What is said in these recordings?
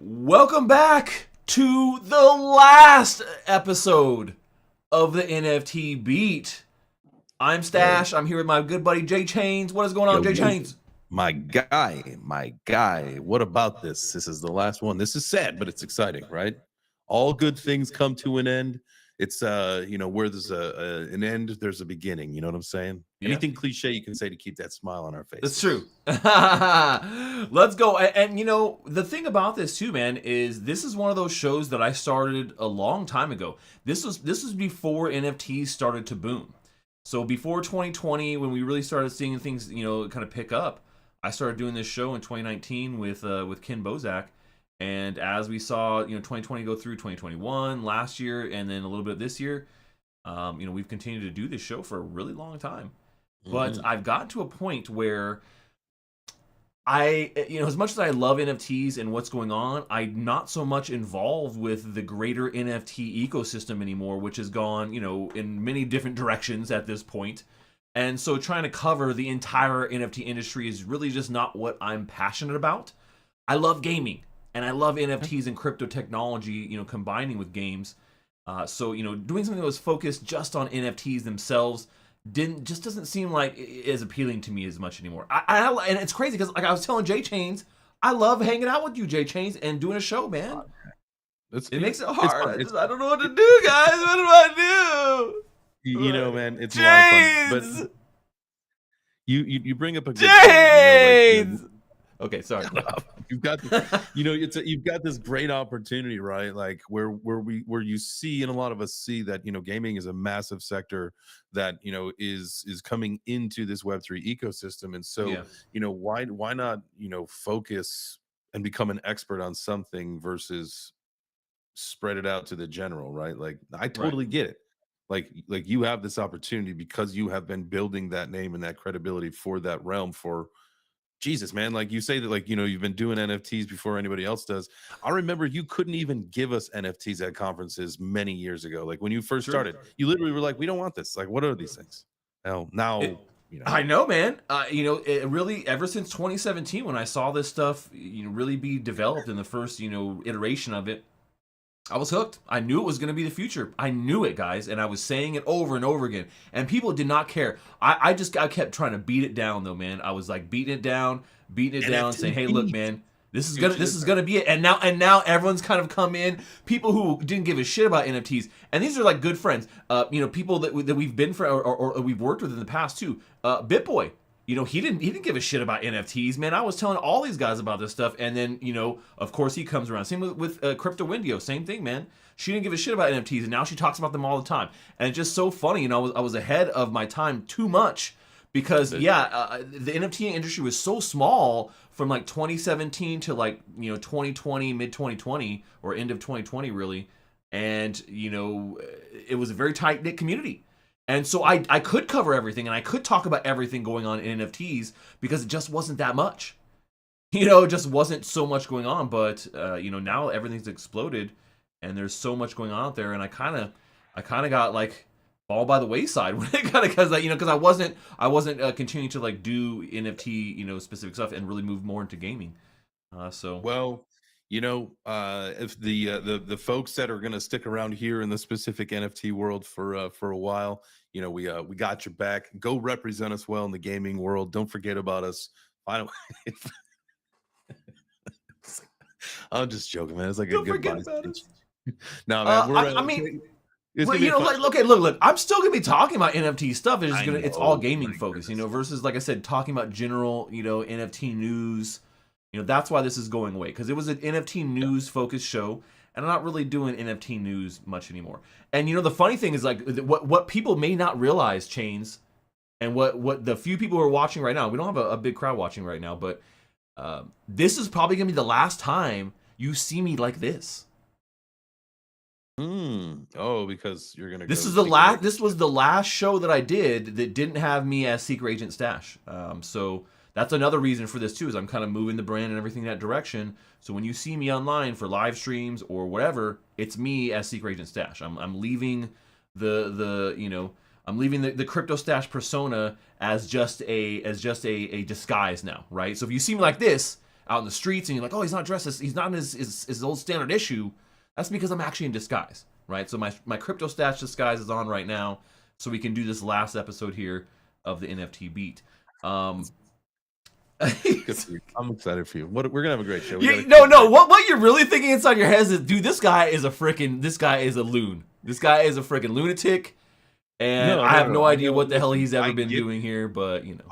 Welcome back to the last episode of the NFT Beat. I'm Stash. I'm here with my good buddy JChains. What is going on, JChains? My guy. What about this? This is the last one. This is sad, but it's exciting, right? All good things come to an end. It's where there's an end, there's a beginning. You know what I'm saying? Yeah. Anything cliche you can say to keep that smile on our face. That's true. Let's go. And you know, the thing about this too, man, is this is one of those shows that I started a long time ago. This was before NFTs started to boom. So before 2020, when we really started seeing things, kind of pick up, I started doing this show in 2019 with Ken Bozak. And as we saw, 2020 go through 2021 last year, and then a little bit this year, we've continued to do this show for a really long time. But I've gotten to a point where as much as I love NFTs and what's going on, I'm not so much involved with the greater NFT ecosystem anymore, which has gone, in many different directions at this point. And so trying to cover the entire NFT industry is really just not what I'm passionate about. I love gaming. And I love NFTs and crypto technology, combining with games. So doing something that was focused just on NFTs themselves just doesn't seem like as appealing to me as much anymore. And it's crazy because, like I was telling JChains, I love hanging out with you, JChains, and doing a show, man. It makes it hard. I don't know what to do, guys. What do I do? Man, it's a lot of fun. But you bring up a good JChains. Okay, sorry. You've got you've got this great opportunity, right? Like where you see, and a lot of us see that gaming is a massive sector that is coming into this Web3 ecosystem, and so why not focus and become an expert on something versus spread it out to the general, right? Like I totally get it. Like you have this opportunity because you have been building that name and that credibility for that realm for. Jesus, man, like you say that, you've been doing NFTs before anybody else does. I remember you couldn't even give us NFTs at conferences many years ago. Like when you first started, you literally were like, we don't want this. Like, what are these things? Now, I know, man. It really, ever since 2017, when I saw this stuff, really be developed in the first, iteration of it, I was hooked. I knew it was going to be the future. I knew it, guys, and I was saying it over and over again. And people did not care. I kept trying to beat it down, though, man. I was like beating it down, saying, "Hey, look, man, this is gonna be it." And now everyone's kind of come in. People who didn't give a shit about NFTs, and these are like good friends. People that we've been for or we've worked with in the past too. BitBoy. He didn't give a shit about NFTs, man. I was telling all these guys about this stuff, and then, of course he comes around. Same with Crypto Windio, same thing, man. She didn't give a shit about NFTs, and now she talks about them all the time. And it's just so funny, I was ahead of my time too much because, the NFT industry was so small from like 2017 to like 2020, mid 2020, or end of 2020 really, and it was a very tight knit community. And so I could cover everything, and I could talk about everything going on in NFTs because it just wasn't that much. It just wasn't so much going on. But now everything's exploded, and there's so much going on out there. And I kind of got like fall by the wayside when it kind of because I wasn't continuing to like do NFT specific stuff and really move more into gaming. If the folks that are going to stick around here in the specific NFT world for a while, we got your back. Go represent us well in the gaming world. Don't forget about us. I'm just joking, man. It's like a goodbye speech. No, man. Look. I'm still gonna be talking about NFT stuff. It's all gaming focused, versus like I said, talking about general, NFT news. That's why this is going away, because it was an NFT news focused show, and I'm not really doing NFT news much anymore. And the funny thing is, like, what people may not realize, Chains, and what the few people who are watching right now, we don't have a big crowd watching right now, but this is probably gonna be the last time you see me like this. Because you're gonna. This was the last show that I did that didn't have me as Secret Agent Stash. So. That's another reason for this too, is I'm kind of moving the brand and everything in that direction. So when you see me online for live streams or whatever, it's me as Secret Agent Stash. I'm leaving the CryptoStache persona as just a disguise now, right? So if you see me like this, out in the streets and you're like, oh, he's not dressed as, he's not in his old standard issue, that's because I'm actually in disguise, right? So my CryptoStache disguise is on right now, so we can do this last episode here of the NFT Beat. I'm excited for you. We're gonna have a great show. No. What you're really thinking inside your head is, dude, this guy is a loon. This guy is a freaking lunatic, and I have no idea what the hell he's ever been doing here. But you know,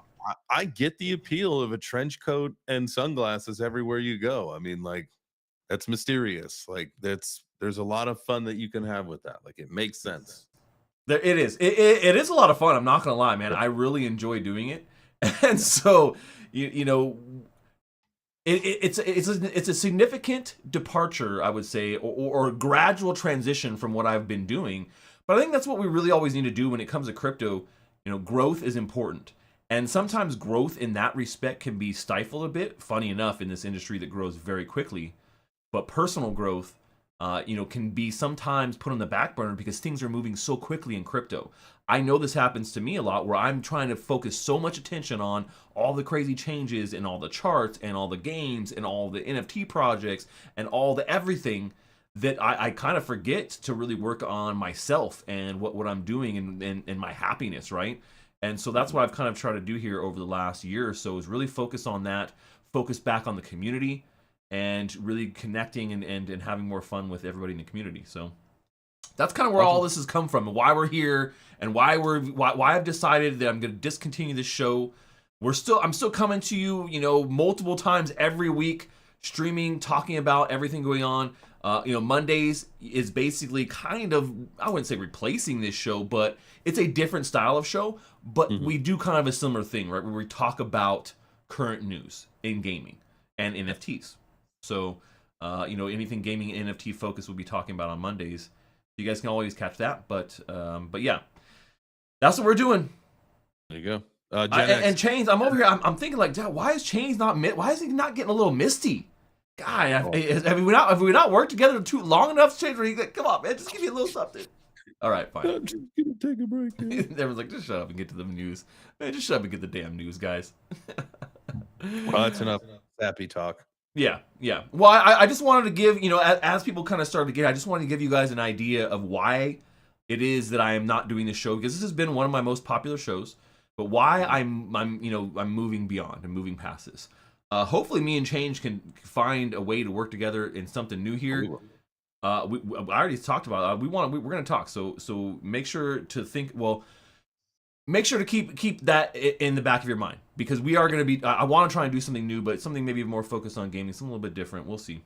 I get the appeal of a trench coat and sunglasses everywhere you go. I mean, like, that's mysterious. Like, there's a lot of fun that you can have with that. Like, it makes sense. It is. It is a lot of fun. I'm not gonna lie, man. I really enjoy doing it, and so you know, it's a significant departure, I would say, or a gradual transition from what I've been doing. But I think that's what we really always need to do when it comes to crypto. You know, growth is important, and sometimes growth in that respect can be stifled a bit. Funny enough, in this industry that grows very quickly, but personal growth, you know, can be sometimes put on the back burner because things are moving so quickly in crypto. I know this happens to me a lot where I'm trying to focus so much attention on all the crazy changes and all the charts and all the games and all the NFT projects and all the everything that I kind of forget to really work on myself and what I'm doing and my happiness, right? And so that's what I've kind of tried to do here over the last year or so, is really focus on that, focus back on the community, and really connecting and having more fun with everybody in the community. So that's kind of where all this has come from, and why we're here, and why I've decided that I'm going to discontinue this show. I'm still coming to you, you know, multiple times every week, streaming, talking about everything going on. You know, Mondays is basically kind of, I wouldn't say replacing this show, but it's a different style of show. But we do kind of a similar thing, right, where we talk about current news in gaming and NFTs. So, you know, anything gaming and NFT focused we'll be talking about on Mondays. You guys can always catch that. But yeah, that's what we're doing. There you go. And Chains, I'm over here. I'm thinking like, Dad, why is Chains not? Why is he not getting a little misty? God, have we not worked together too long enough, Chains? Where he's like, come on, man, just give me a little something. All right, fine. I'm just gonna take a break. Everyone's like, just shut up and get to the news. Man, just shut up and get the damn news, guys. Well, that's enough sappy talk. Yeah. Well, I just wanted to give, you know, as people kind of started to get, I just wanted to give you guys an idea of why it is that I am not doing this show, because this has been one of my most popular shows, but why I'm moving beyond and moving past this. Hopefully me and Change can find a way to work together in something new here. I already talked about it. We're going to talk. So make sure to think, well, make sure to keep that in the back of your mind, because we are going to be, I want to try and do something new, but something maybe more focused on gaming, something a little bit different. We'll see.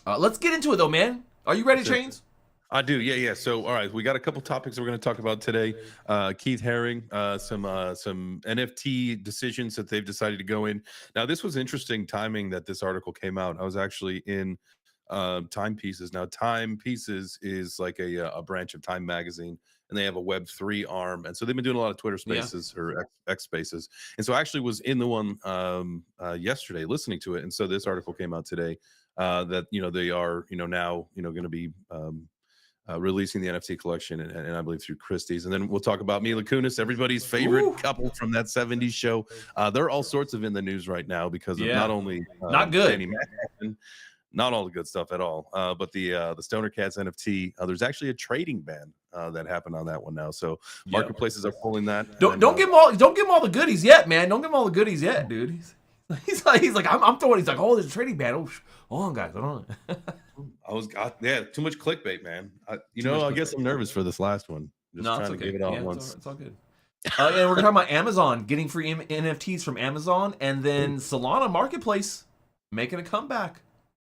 Let's get into it though, man. Are you ready, Chains? I do, yeah. So, all right, we got a couple topics we're going to talk about today. Keith Haring, some NFT decisions that they've decided to go in. Now, this was interesting timing that this article came out. I was actually in Timepieces. Now, Timepieces is like a branch of Time Magazine, and they have a Web3 arm. And so they've been doing a lot of Twitter Spaces or X Spaces. And so I actually was in the one yesterday listening to it. And so this article came out today that, you know, they are, you know, now, you know, going to be releasing the NFT collection, and I believe through Christie's. And then we'll talk about Mila Kunis, everybody's favorite couple from that 70s show. They're all sorts of in the news right now because of not only not good, not all the good stuff at all, but the Stoner Cats NFT. There's actually a trading ban that happened on that one now. So marketplaces are pulling that. Don't give them all the goodies yet, man. Don't give them all the goodies yet, dude. He's like I'm throwing. He's like, oh, there's a trading ban. Oh, hold on, guys, hold on. Too much clickbait, man. I guess I'm nervous for this last one. Just trying to give it all at once. It's all good. And we're talking about Amazon getting free NFTs from Amazon, and then Solana Marketplace making a comeback.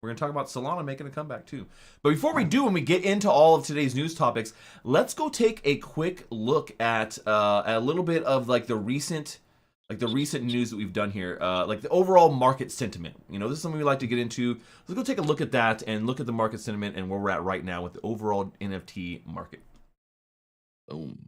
We're going to talk about Solana making a comeback too. But before we do, when we get into all of today's news topics, let's go take a quick look at a little bit of like the recent news that we've done here, like the overall market sentiment. You know, this is something we like to get into. Let's go take a look at that and look at the market sentiment and where we're at right now with the overall NFT market. Boom.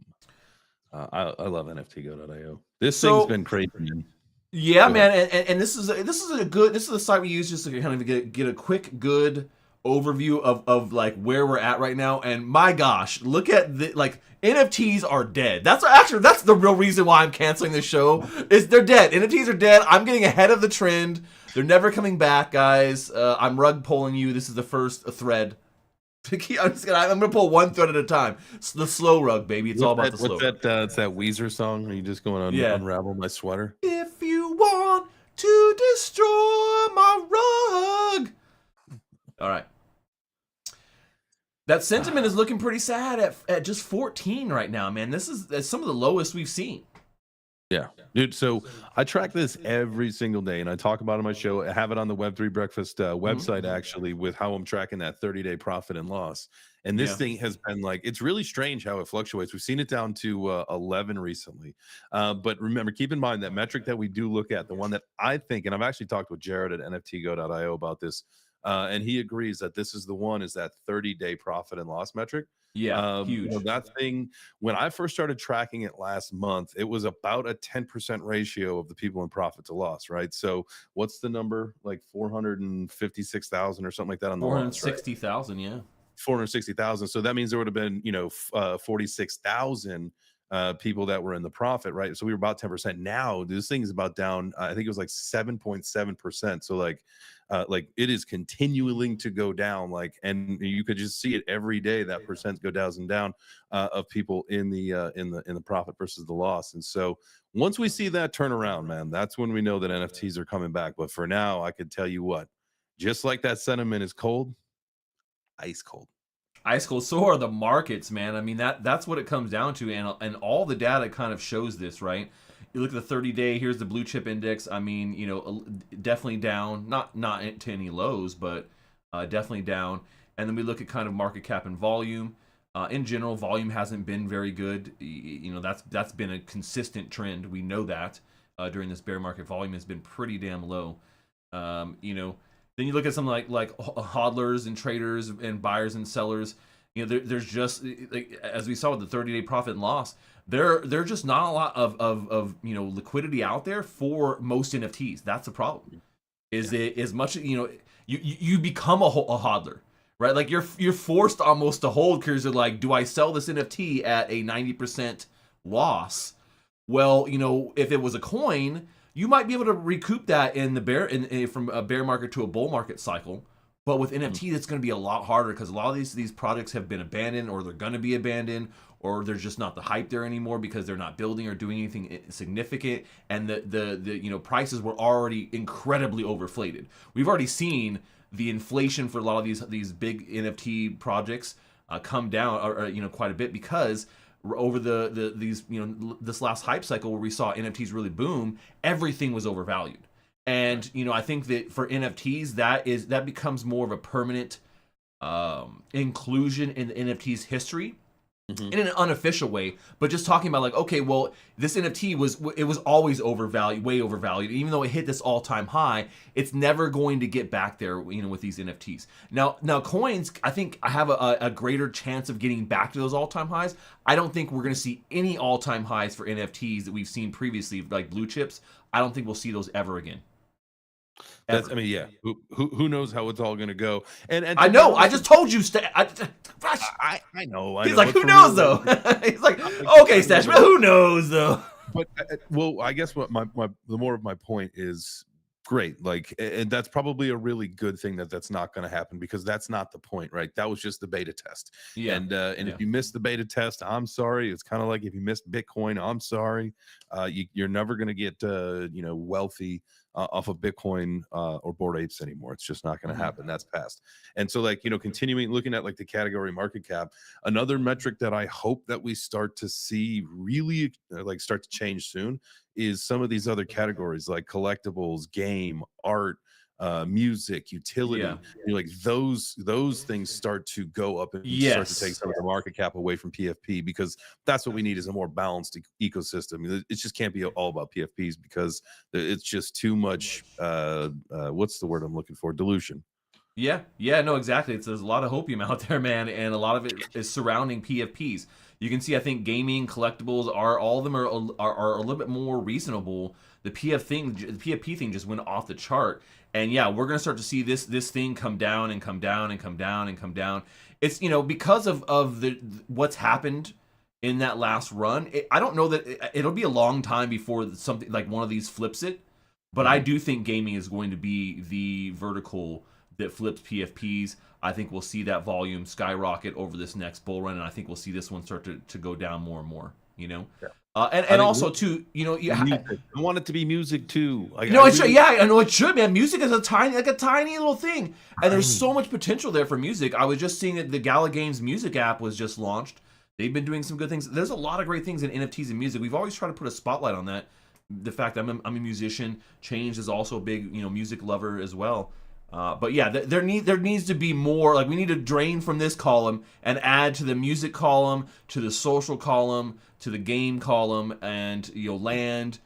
I love NFTgo.io. This thing's been crazy. Yeah, man, and this is a site we use just to kind of get a quick, good overview of like where we're at right now, and my gosh, look at the like NFTs are dead. That's the real reason why I'm canceling this show. Is they're dead. NFTs are dead. I'm getting ahead of the trend. They're never coming back, guys. I'm rug pulling you. This is the first thread. I'm gonna pull one thread at a time. It's the slow rug, baby. It's all about the slow rug. It's that Weezer song. Are you just going on Unravel My Sweater? If you want to destroy my rug. All right. That sentiment is looking pretty sad at just 14 right now, man. This is some of the lowest we've seen. Yeah, dude. So I track this every single day, and I talk about it on my show. I have it on the Web3 Breakfast website, actually, with how I'm tracking that 30-day profit and loss. And this thing has been like, it's really strange how it fluctuates. We've seen it down to 11 recently. But remember, keep in mind that metric that we do look at, the one that I think, and I've actually talked with Jared at NFTgo.io about this, and he agrees that this is the one, is that 30-day profit and loss metric. Yeah, huge. You know, that thing, when I first started tracking it last month, it was about a 10% ratio of the people in profit to loss, right? So what's the number? Like 456,000 or something like that on the loss, right? 460,000, yeah. 460,000. So that means there would have been, 46,000 people that were in the profit, right? So we were about 10%. Now this thing is about down, I think it was like 7.7%. So like it is continuing to go down, like, and you could just see it every day, that percent go down and down of people in the profit versus the loss. And so once we see that turn around, man, that's when we know that NFTs are coming back. But for now, I could tell you what, just like that sentiment is cold, ice cold. Ice cold. So are the markets, man. I mean, that's what it comes down to, and all the data kind of shows this, right? You look at the 30-day. Here's the blue chip index. I mean, definitely down, not to any lows, but definitely down. And then we look at kind of market cap and volume. In general, volume hasn't been very good. That's been a consistent trend. We know that during this bear market, volume has been pretty damn low. Then you look at something like hodlers and traders and buyers and sellers. There's just, like, as we saw with the 30-day profit and loss, there's just not a lot of liquidity out there for most NFTs. That's the problem. Is it as much you become a hodler, right? Like you're forced almost to hold, because you're like, do I sell this NFT at a 90% loss? Well, if it was a coin, you might be able to recoup that in the from a bear market to a bull market cycle. But with NFT, it's going to be a lot harder, because a lot of these projects have been abandoned, or they're going to be abandoned, or there's just not the hype there anymore because they're not building or doing anything significant, and the prices were already incredibly overflated. We've already seen the inflation for a lot of these big NFT projects come down or quite a bit, because over this last hype cycle where we saw NFTs really boom, everything was overvalued. And I think that for NFTs, that becomes more of a permanent inclusion in the NFT's history, in an unofficial way. But just talking about, like, okay, well, this NFT was always overvalued, way overvalued. Even though it hit this all-time high, it's never going to get back there, with these NFTs. Now coins, I think I have a greater chance of getting back to those all-time highs. I don't think we're going to see any all-time highs for NFTs that we've seen previously, like blue chips. I don't think we'll see those ever again. I mean, yeah. Who knows how it's all going to go? And I know. I just told you. I know. He's like, who knows though? He's like, okay, Stash, but who knows though? But I guess what the more of my point is, great. Like, and that's probably a really good thing that's not going to happen, because that's not the point, right? That was just the beta test. Yeah. And if you missed the beta test, I'm sorry. It's kind of like if you missed Bitcoin, I'm sorry. You're never going to get wealthy off of Bitcoin or Bored Apes anymore. It's just not going to happen. That's past. And so, like, continuing looking at like the category market cap, another metric that I hope that we start to see really start to change soon is some of these other categories like collectibles, game, art, music, utility. Like those things start to go up and start to take some of the market cap away from PFP, because that's what we need, is a more balanced ecosystem. It just can't be all about PFPs, because it's just too much what's the word I'm looking for, dilution. Yeah, no, exactly. There's a lot of hopium out there, man, and a lot of it is surrounding PFPs. You can see, I think gaming, collectibles, all of them are a little bit more reasonable the PFP thing just went off the chart. And yeah, we're gonna start to see this thing come down and come down and come down and come down. It's, you know, because of the what's happened in that last run. I don't know that it'll be a long time before something like one of these flips it, but I do think gaming is going to be the vertical that flips PFPs. I think we'll see that volume skyrocket over this next bull run, and I think we'll see this one start to go down more and more. You know, and also too, you know, I want it to be music too. Like, no, it should. Yeah, I know it should, man. Music is a tiny little thing, and there's so much potential there for music. I was just seeing that the Gala Games music app was just launched. They've been doing some good things. There's a lot of great things in NFTs and music. We've always tried to put a spotlight on that. The fact that I'm a musician. Change is also a big, you know, music lover as well. But yeah, there needs to be more. Like, we need to drain from this column and add to the music column, to the social column, to the game column, and, you know, land,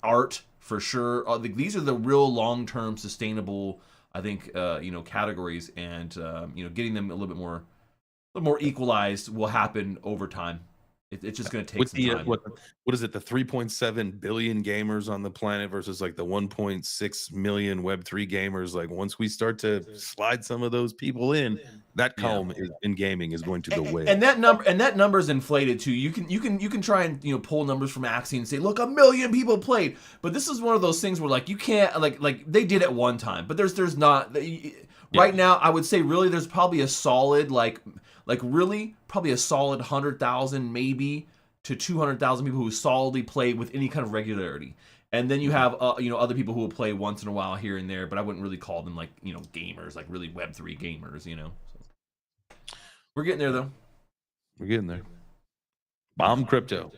art for sure. These are the real long-term sustainable, I think, you know, categories, and you know, getting them a little more equalized will happen over time. It's just going to take some time. What is it? The 3.7 billion gamers on the planet versus like the 1.6 million Web3 gamers. Like, once we start to slide some of those people in, that column in gaming is going to go way. And that number is inflated too. You can try and, you know, pull numbers from Axie and say, look, 1 million people played. But this is one of those things where, like, you can't, like they did at one time, but there's not right now. I would say really there's probably a solid really probably a solid 100,000 maybe to 200,000 people who solidly play with any kind of regularity. And then you have you know, other people who will play once in a while here and there, but I wouldn't really call them, like, you know, gamers, like really Web3 gamers, you know. So, we're getting there though. We're getting there. Bomb crypto.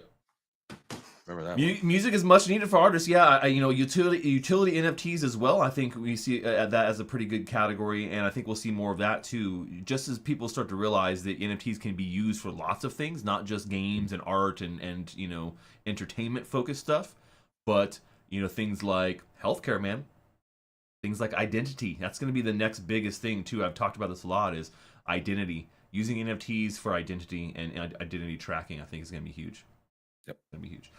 Remember that? Music is much needed for artists. Yeah, you know, utility NFTs as well. I think we see that as a pretty good category, and I think we'll see more of that too. Just as people start to realize that NFTs can be used for lots of things, not just games and art and you know, entertainment focused stuff, but, you know, things like healthcare, man. Things like identity. That's going to be the next biggest thing too. I've talked about this a lot. Is identity, using NFTs for identity and identity tracking. I think is going to be huge. Yep, going to be huge.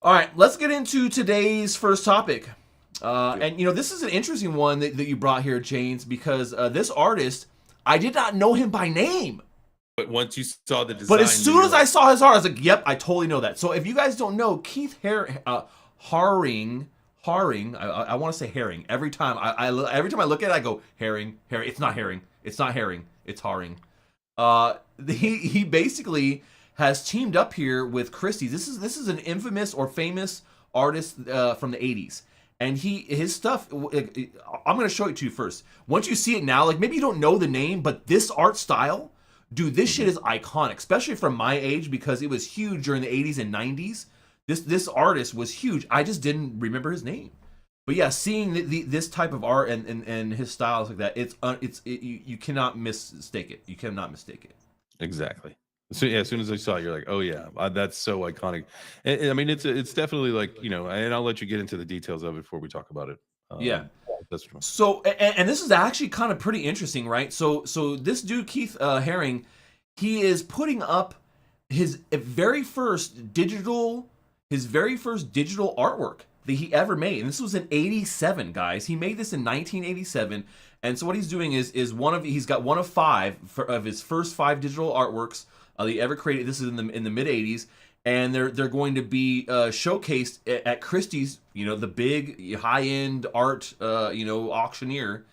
All right, let's get into today's first topic. And, you know, this is an interesting one that you brought here, Chains, because this artist, I did not know him by name. But once you saw the design... But as soon as I saw his art, I was like, yep, I totally know that. So if you guys don't know, Keith Haring, I want to say Herring. Every time I look at it, I go, Herring. It's not Herring. It's not Herring. It's Haring. He basically has teamed up here with Christie's. This is an infamous or famous artist from the 80s. And his stuff, I'm going to show it to you first. Once you see it now, like, maybe you don't know the name, but this art style, dude, this shit is iconic, especially from my age, because it was huge during the 80s and 90s. This artist was huge. I just didn't remember his name. But yeah, seeing this type of art and his styles like that, you cannot mistake it. You cannot mistake it. Exactly. So yeah, as soon as I saw it, you're like, oh yeah, that's so iconic. And I mean, it's definitely like, you know, and I'll let you get into the details of it before we talk about it. Yeah. That's true. So, and this is actually kind of pretty interesting, right? So this dude, Keith Haring, he is putting up his very first digital artwork that he ever made. And this was in 87, guys. He made this in 1987. And so what he's doing is he's got one of five of his first 5 digital artworks that he ever created. This is in the mid 80s, and they're going to be showcased at Christie's, you know, the big high end art you know, auctioneer.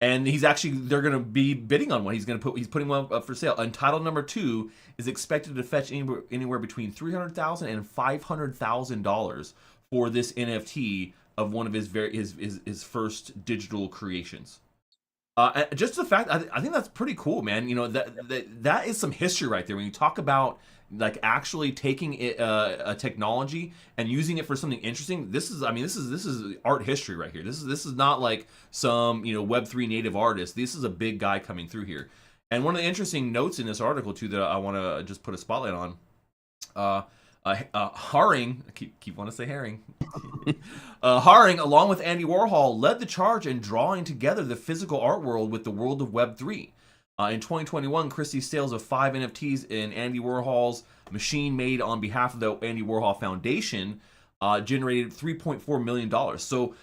And they're going to be bidding on one. He's putting one up for sale. Entitled number 2 is expected to fetch anywhere between $300,000 and $500,000 for this NFT of one of his first digital creations. Just the fact, I think that's pretty cool, man. You know, that is some history right there. When you talk about, like, actually taking a technology and using it for something interesting, this is art history right here. This is not like some, you know, Web3 native artist. This is a big guy coming through here. And one of the interesting notes in this article too that I want to just put a spotlight on. Haring, I keep wanting to say Herring. Haring, along with Andy Warhol, led the charge in drawing together the physical art world with the world of Web3. In 2021, Christie's sales of 5 NFTs in Andy Warhol's machine made on behalf of the Andy Warhol Foundation generated $3.4 million. So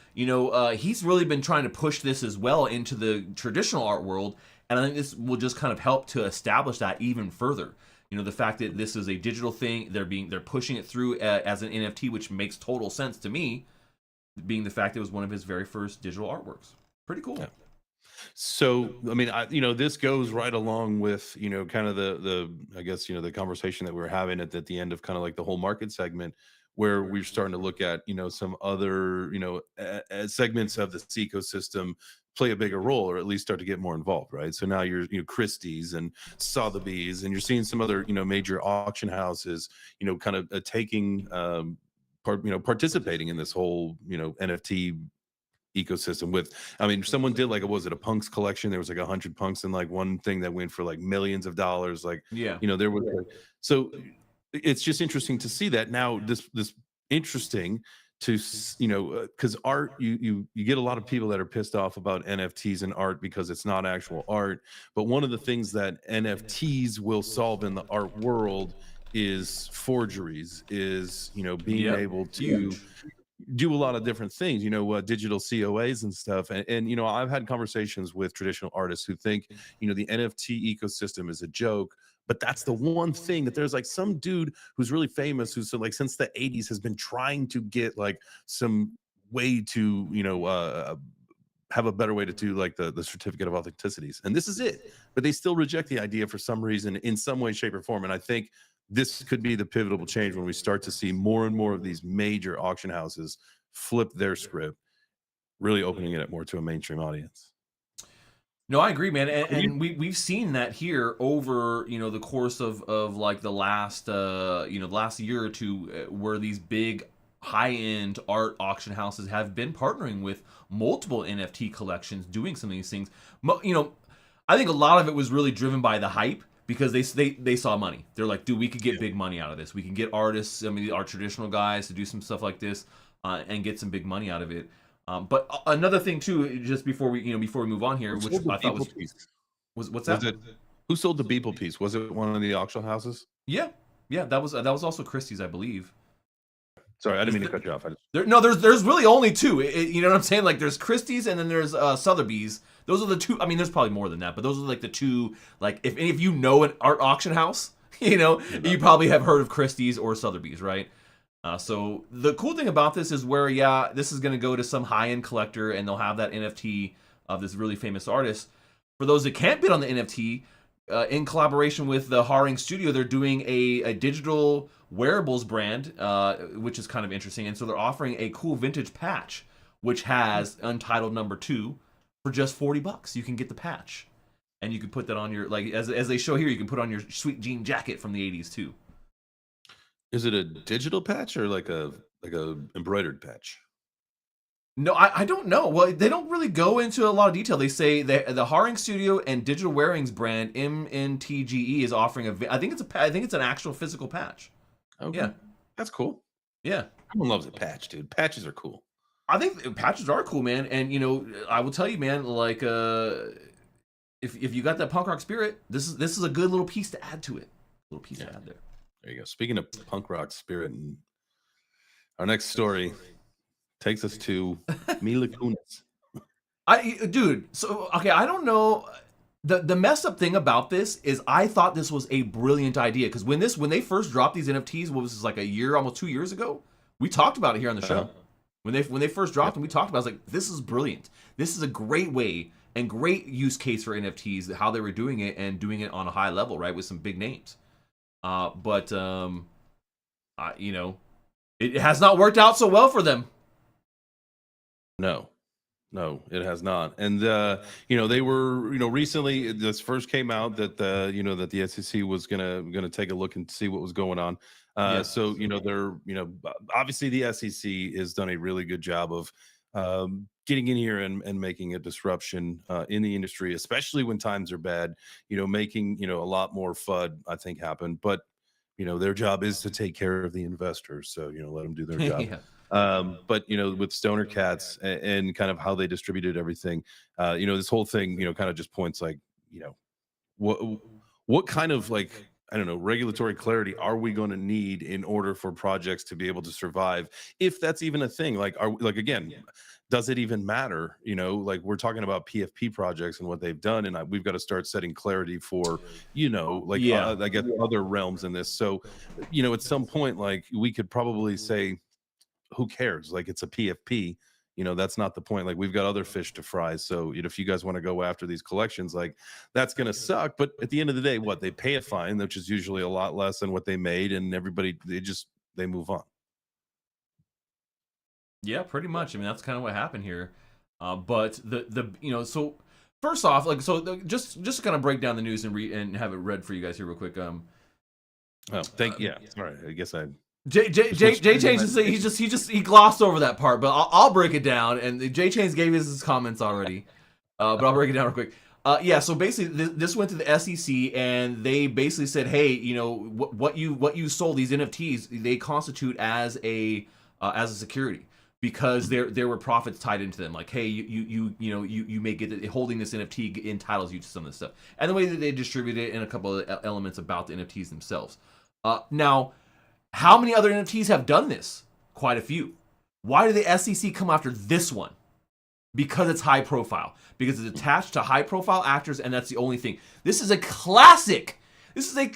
he's really been trying to push this as well into the traditional art world, and I think this will just kind of help to establish that even further. The fact that this is a digital thing, they're pushing it through as an NFT, which makes total sense to me, being the fact it was one of his very first digital artworks. Pretty cool. Yeah. So, I mean, this goes right along with, kind of I guess, the conversation that we were having at the end of kind of like the whole market segment, where we're starting to look at, some other, segments of this ecosystem play a bigger role, or at least start to get more involved, right? So now you're, Christie's and Sotheby's, and you're seeing some other, major auction houses, kind of taking, participating in this whole, NFT ecosystem with, I mean, someone did like, was it a punks collection? There was like 100 punks in like one thing that went for like millions of dollars. Like, Yeah. there was like, so it's just interesting to see that now. This interesting to because art, you get a lot of people that are pissed off about NFTs and art because it's not actual art. But one of the things that NFTs will solve in the art world is forgeries, is being Yep. able to Huge. do a lot of different things, digital COAs and stuff. And I've had conversations with traditional artists who think, the NFT ecosystem is a joke. But that's the one thing that there's like some dude who's really famous, who's like since the 80s has been trying to get like some way to, have a better way to do like the certificate of authenticities. And this is it. But they still reject the idea for some reason in some way, shape, or form. And I think this could be the pivotal change when we start to see more and more of these major auction houses flip their script, really opening it up more to a mainstream audience. No, I agree, man, and we've seen that here over the course of like the last last year or two, where these big high end art auction houses have been partnering with multiple NFT collections, doing some of these things. I think a lot of it was really driven by the hype, because they saw money. They're like, dude, we could get big money out of this. We can get artists, I mean, our traditional guys, to do some stuff like this, and get some big money out of it. But another thing too, just before we move on here, which I thought was what's that? Who sold the Beeple piece? Was it one of the auction houses? Yeah, that was also Christie's, I believe. Sorry, I didn't mean to cut you off. There's really only two. You know what I'm saying? Like, there's Christie's and then there's Sotheby's. Those are the two. I mean, there's probably more than that, but those are like the two. Like, if any of you know an art auction house, you probably have heard of Christie's or Sotheby's, right? So the cool thing about this is where, this is going to go to some high-end collector, and they'll have that NFT of this really famous artist. For those that can't bid on the NFT, in collaboration with the Haring Studio, they're doing a digital wearables brand, which is kind of interesting. And so they're offering a cool vintage patch, which has Untitled #2 for just $40. You can get the patch, and you can put that on your, like, as they show here, you can put on your sweet jean jacket from the 80s too. Is it a digital patch or like a embroidered patch? No, I don't know. Well, they don't really go into a lot of detail. They say the Haring Studio and Digital Wearings brand MNTGE is offering I think it's an actual physical patch. Okay. Yeah, That's cool. yeah. Everyone loves a patch, dude. Patches are cool. I think patches are cool, man. And I will tell you, man, like, if you got that punk rock spirit, this is a good little piece to add to it. Little piece to add there. There you go. Speaking of punk rock spirit, and our next story takes us to Mila Kunis. Dude, so okay, I don't know. The messed up thing about this is I thought this was a brilliant idea, because when they first dropped these NFTs, what was this, like a year, almost 2 years ago? We talked about it here on the show. When they first dropped them, we talked about it. I was like, this is brilliant. This is a great way and great use case for NFTs, how they were doing it, and doing it on a high level, right, with some big names. But it has not worked out so well for them. No, it has not. And they were, recently this first came out that that the SEC was gonna take a look and see what was going on. So they're obviously the SEC has done a really good job of getting in here and making a disruption in the industry, especially when times are bad. Making a lot more FUD, I think, happen. But their job is to take care of the investors, so let them do their job. Yeah. But with Stoner Cats and kind of how they distributed everything, this whole thing kind of just points like what kind of like I don't know, regulatory clarity are we going to need in order for projects to be able to survive? If that's even a thing, like, like, again, does it even matter? You know, like, we're talking about PFP projects and what they've done, and we've got to start setting clarity for, like, Yeah. I guess other realms in this. So, at some point, like, we could probably say, who cares? Like, it's a PFP. That's not the point. Like, we've got other fish to fry. So, if you guys want to go after these collections, like, that's going to suck. But at the end of the day, what, they pay a fine, which is usually a lot less than what they made, and everybody, they move on. Yeah, pretty much. I mean, that's kind of what happened here. But so first off, like, so just to kind of break down the news and have it read for you guys here real quick. Oh, yeah. Sorry, I guess I. JChains, he glossed over that part, but I'll break it down. And JChains gave his comments already, but I'll break it down real quick. Yeah, so basically, this went to the SEC, and they basically said, hey, what you sold, these NFTs, they constitute as a security, because there were profits tied into them. Like, hey, you may get holding this NFT entitles you to some of this stuff, and the way that they distribute it, and a couple of elements about the NFTs themselves. Now, how many other NFTs have done this? Quite a few. Why did the SEC come after this one? Because it's high profile. Because it's attached to high profile actors, and that's the only thing. This is a classic. This is a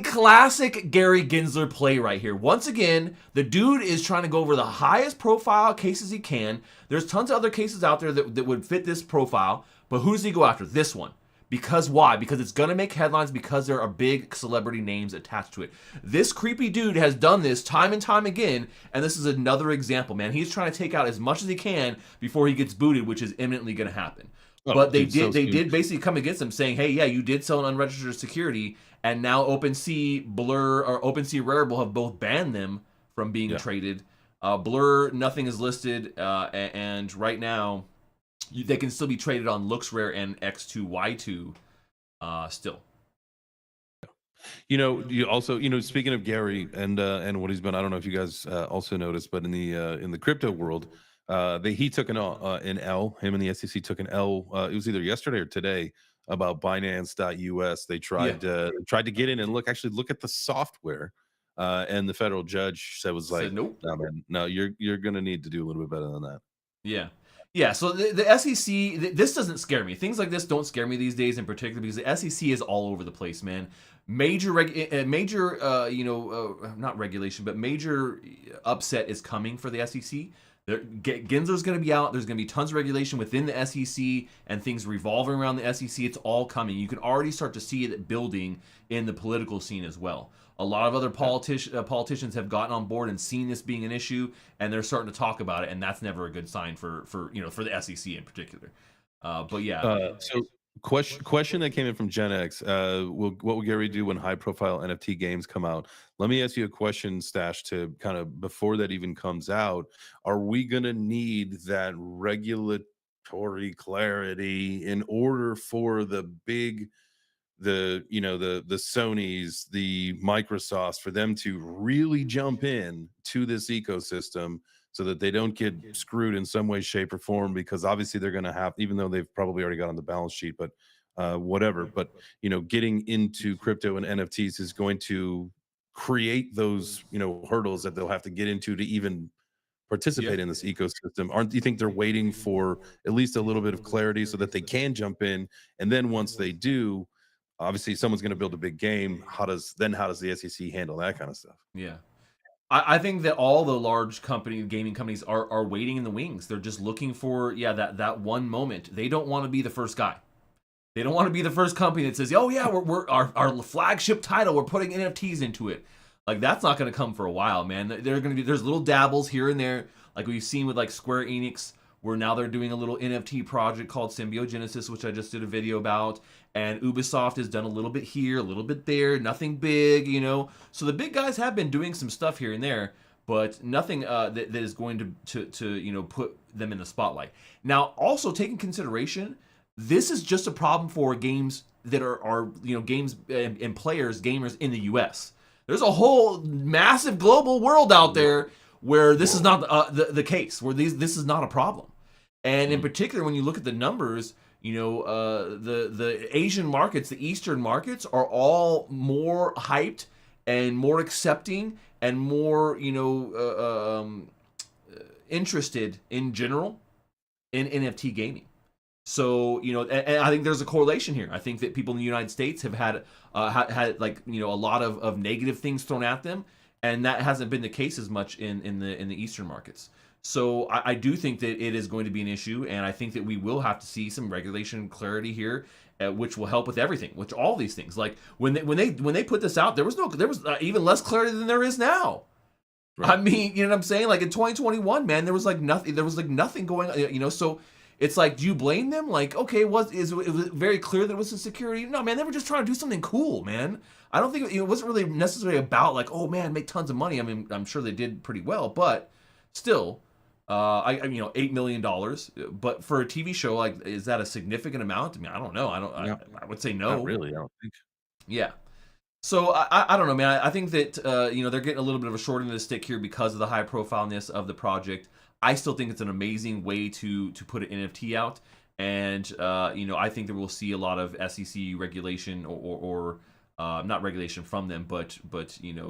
classic Gary Gensler play right here. Once again, the dude is trying to go over the highest profile cases he can. There's tons of other cases out there that would fit this profile, but who does he go after? This one. Because why? Because it's going to make headlines, because there are big celebrity names attached to it. This creepy dude has done this time and time again, and this is another example, man. He's trying to take out as much as he can before he gets booted, which is imminently going to happen. But they did basically come against him, saying, hey, yeah, you did sell an unregistered security, and now OpenSea, Blur, or OpenSea Rarible have both banned them from being traded. Blur, nothing is listed, and right now, they can still be traded on LooksRare and X2Y2 still. You also, speaking of Gary and what he's been, I don't know if you guys also noticed, but in the crypto world, he took an L. Him and the SEC took an L. It was either yesterday or today, about Binance.us. They tried to get in and look at the software, and the federal judge said nope. No, man, no, you're gonna need to do a little bit better than that. Yeah. Yeah, so the SEC, this doesn't scare me. Things like this don't scare me these days, in particular, because the SEC is all over the place, man. Major not regulation, but major upset is coming for the SEC. Gensler's going to be out. There's going to be tons of regulation within the SEC and things revolving around the SEC. It's all coming. You can already start to see it building in the political scene as well. A lot of other politicians have gotten on board and seen this being an issue, and they're starting to talk about it, and that's never a good sign for the SEC in particular. But yeah. So question that came in from Gen X. What will Gary do when high profile NFT games come out? Let me ask you a question, Stash, to kind of before that even comes out. Are we gonna need that regulatory clarity in order for the big the Sonys, the Microsofts, for them to really jump in to this ecosystem so that they don't get screwed in some way, shape, or form? Because obviously they're going to have, even though they've probably already got on the balance sheet, but whatever. But getting into crypto and NFTs is going to create those hurdles that they'll have to get into to even participate in this ecosystem. Aren't you think they're waiting for at least a little bit of clarity so that they can jump in? And then once they do, obviously someone's going to build a big game. How does the SEC handle that kind of stuff? Yeah. I think that all the large gaming companies are waiting in the wings. They're just looking for that one moment. They don't want to be the first guy. They don't want to be the first company that says, "Oh yeah, we're our flagship title. We're putting NFTs into it." Like, that's not going to come for a while, man. There's little dabbles here and there, like we've seen with like Square Enix, where now they're doing a little NFT project called Symbiogenesis, which I just did a video about. And Ubisoft has done a little bit here, a little bit there, nothing big, So the big guys have been doing some stuff here and there, but nothing that is going to put them in the spotlight. Now, also take in consideration, this is just a problem for games that are games and players, gamers in the U.S. There's a whole massive global world out there where this is not the case, where this is not a problem. And in particular, when you look at the numbers, The Asian markets, the Eastern markets, are all more hyped and more accepting and more interested in general in NFT gaming. So and I think there's a correlation here. I think that people in the United States have had like a lot of negative things thrown at them, and that hasn't been the case as much in the Eastern markets. So I do think that it is going to be an issue, and I think that we will have to see some regulation clarity here, which will help with everything, which all these things. Like when they put this out, there was even less clarity than there is now. Right. I mean, you know what I'm saying? Like in 2021, man, there was like nothing going on. So it's like, do you blame them? Like, okay, it was very clear that it was a security. No, man, they were just trying to do something cool, man. I don't think it wasn't really necessarily about like, oh man, make tons of money. I mean, I'm sure they did pretty well, but still, $8 million. But for a TV show, like, is that a significant amount? I mean, I don't know. I would say no. Not really, I don't think. Yeah. So I don't know, man. I think that they're getting a little bit of a short end of the stick here because of the high profileness of the project. I still think it's an amazing way to put an NFT out, and I think that we'll see a lot of SEC regulation or not regulation from them, but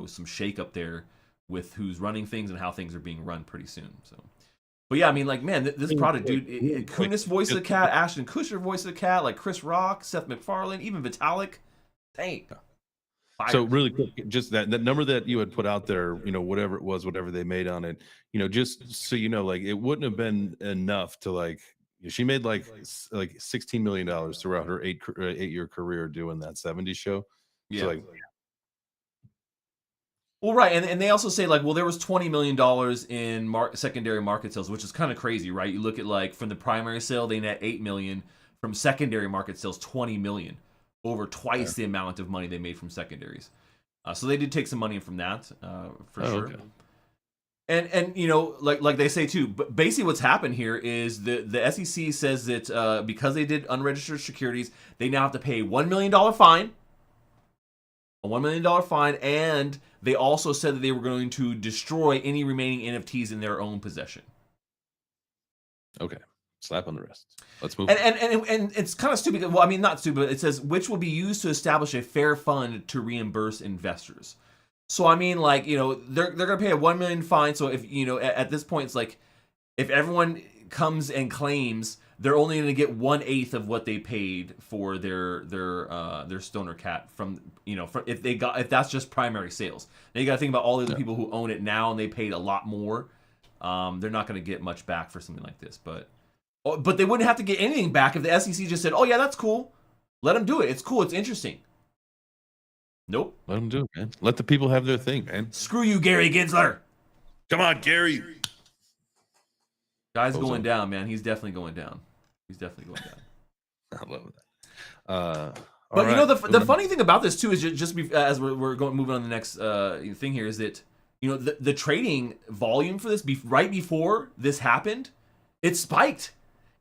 some shake up there with who's running things and how things are being run pretty soon. So. But yeah, I mean, like, man, this product, dude, Kunis voice of the cat, Ashton Kutcher voice of the cat, like Chris Rock, Seth MacFarlane, even Vitalik. Dang. Fire. So really quick, just that number that you had put out there, whatever it was, whatever they made on it, just so like it wouldn't have been enough to like, she made like $16 million throughout her 8-year career doing that 70s show. Yeah. So like, well, right, and they also say like, well, there was $20 million in secondary market sales, which is kind of crazy, right? You look at like from the primary sale, they net $8 million, from secondary market sales, $20 million, over twice the amount of money they made from secondaries. So they did take some money from that, for sure. Okay. And like they say too, but basically what's happened here is the SEC says that because they did unregistered securities, they now have to pay a $1 million fine. A $1 million fine, and they also said that they were going to destroy any remaining NFTs in their own possession. Okay, slap on the wrist. Let's move. And it's kind of stupid. Well, I mean, not stupid. But it says which will be used to establish a fair fund to reimburse investors. So I mean, like they're gonna pay a $1 million fine. So if at this point, it's like if everyone comes and claims, they're only going to get 1/8 of what they paid for their stoner cat from if that's just primary sales. Now you got to think about all the other people who own it now and they paid a lot more. They're not going to get much back for something like this, but they wouldn't have to get anything back if the SEC just said, "Oh yeah, that's cool, let them do it. It's cool, it's interesting." Nope. Let them do it, man. Let the people have their thing, man. Screw you, Gary Gensler. Come on, Gary. Guy's going down, man. He's definitely going down. He's definitely going down. I love that. But right. The funny thing about this too is just as we're moving on to the next thing here is that the trading volume for this right before this happened, it spiked.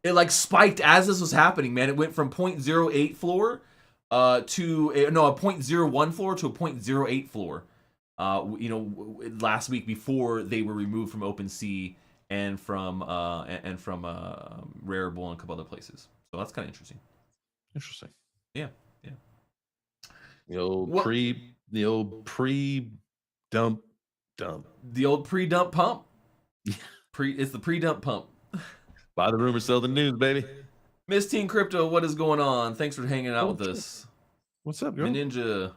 It like spiked as this was happening, man. It went from 0.08 floor to a 0.01 floor to a 0.08 floor. Last week before they were removed from OpenSea. And from Rarible and a couple other places, so that's kind of interesting. Interesting. Yeah. The old pre-dump. The old pre-dump pump. It's the pre-dump pump. Buy the rumor, sell the news, baby. Miss Teen Crypto, what is going on? Thanks for hanging out with us. What's up, girl? Ninja.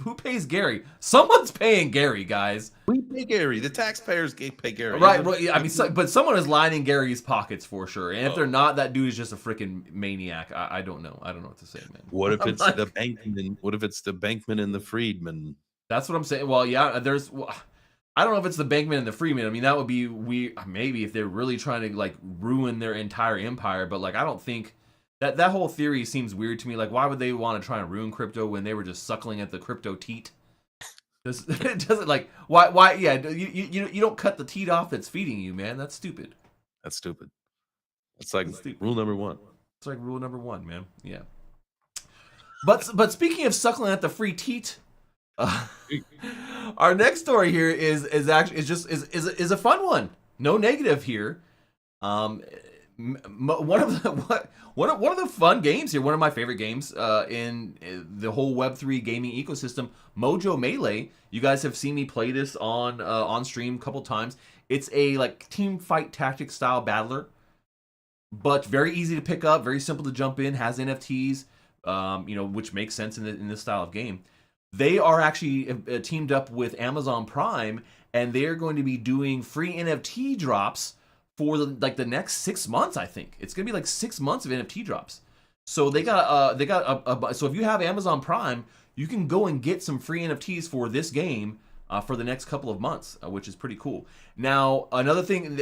Who pays Gary? Someone's paying Gary, guys. We pay Gary. The taxpayers pay Gary. Right. Well, I mean, but someone is lining Gary's pockets for sure. And if they're not, that dude is just a freaking maniac. I don't know. I don't know what to say, man. What if it's the Bankman? What if it's the Bankman and the Friedman? That's what I'm saying. Well, yeah. I don't know if it's the Bankman and the Freeman. I mean, that would be weird. Maybe if they're really trying to like ruin their entire empire. But like, I don't think. That whole theory seems weird to me. Like, why would they want to try and ruin crypto when they were just suckling at the crypto teat? It doesn't like why? Yeah, you don't cut the teat off that's feeding you, man. That's stupid. That's stupid. It's like rule number one. It's like rule number one, man. Yeah. But speaking of suckling at the free teat, our next story here is actually a fun one. No negative here. One of the one of the fun games here, one of my favorite games in the whole Web3 gaming ecosystem, Mojo Melee. You guys have seen me play this on stream a couple times. It's a like team fight tactic style battler, but very easy to pick up, very simple to jump in, has NFTs, which makes sense in this style of game. They are actually teamed up with Amazon Prime, and they're going to be doing free NFT drops for the next 6 months. I think it's going to be like 6 months of NFT drops. So so if you have Amazon Prime, you can go and get some free NFTs for this game for the next couple of months, which is pretty cool. Now, another thing,